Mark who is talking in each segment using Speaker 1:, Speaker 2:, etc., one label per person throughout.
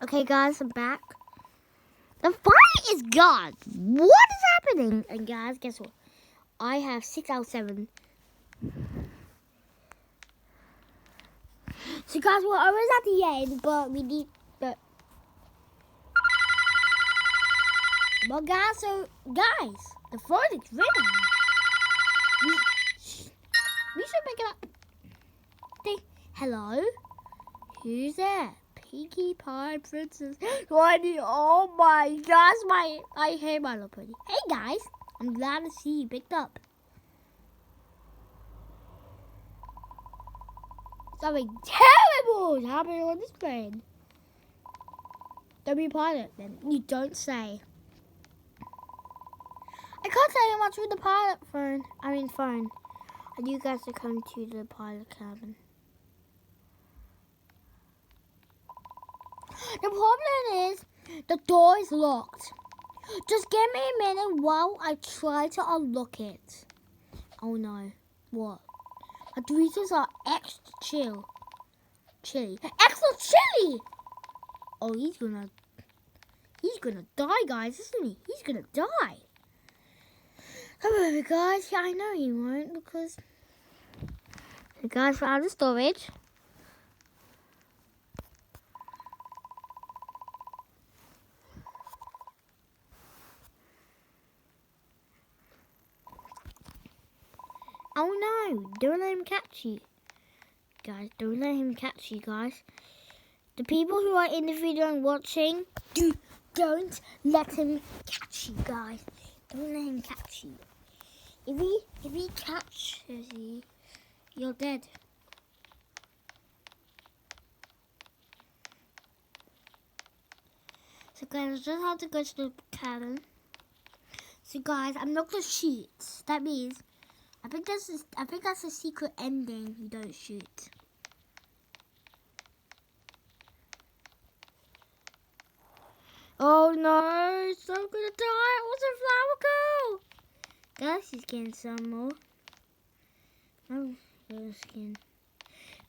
Speaker 1: Okay, guys, I'm back. The fire is gone. What is happening? And guys, guess what? I have 6 out of 7. So guys, we're almost at the end, but we need the... Well, guys, the phone is ringing. We should pick it up. Hello? Who's there? Pinkie Pie Princess. Oh my gosh, I hate My Little Pony. Hey guys, I'm glad to see you picked up. Something terrible is happening on this plane. Don't be a pilot then. You don't say. I can't tell you much with the pilot phone. I need you guys to come to the pilot cabin. The problem is the door is locked. Just give me a minute while I try to unlock it. Oh no. What? My Doritos are extra chili. Extra chili! Oh, he's gonna die, guys, isn't he? He's gonna die. Come over, guys. Yeah, I know he won't because the guys found the storage. Oh no, don't let him catch you. Guys, don't let him catch you, guys. The people who are in the video and watching, don't let him catch you, guys. Don't let him catch you. If he catches you, you're dead. So guys, I just have to go to the cabin. So guys, I'm not gonna shoot. That means I think that's a secret ending. You don't shoot. Oh no, it's so gonna die. What's a flower girl? Guys, he's getting some more. Oh, skin.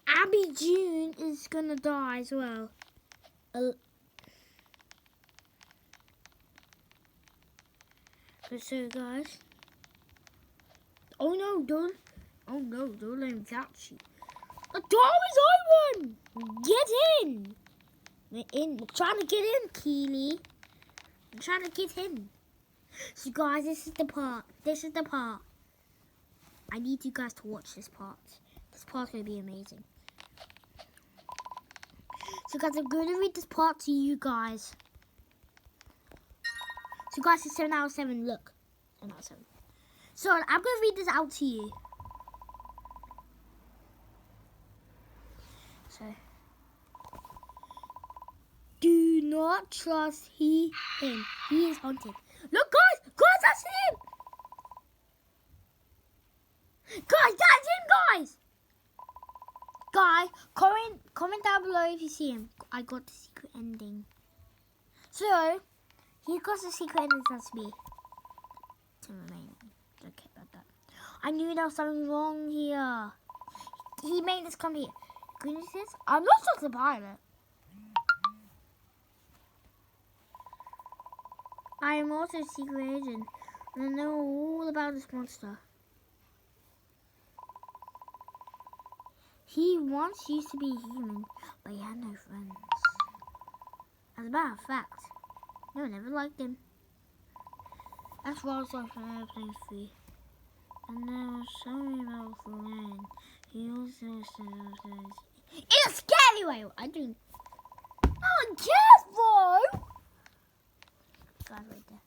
Speaker 1: Abby June is gonna die as well. So guys. Oh no, don't let him catch you. The door is open! Get in! We're in. We're trying to get in, Keely. I'm trying to get in. So guys, this is the part. I need you guys to watch this part. This part's going to be amazing. So guys, I'm going to read this part to you guys. So guys, it's 7 out of 7. Look. 7 out of 7. So I'm going to read this out to you. So, do not trust him. He is haunted. Look, guys, that's him. Guys, that's him, guys. Guys, comment down below if you see him. I got the secret ending. So, he got the secret ending. That's me. To remain. Okay about that. I knew there was something wrong here. He made us come here. Goodness, I'm not just a pilot. I am also a secret agent, and I know all about this monster. He once used to be human, but he had no friends. As a matter of fact, no one ever liked him. That's why I was like an airplane free. And there was something about the land. He also said, in a scary way! I do. Oh, careful! God, right there.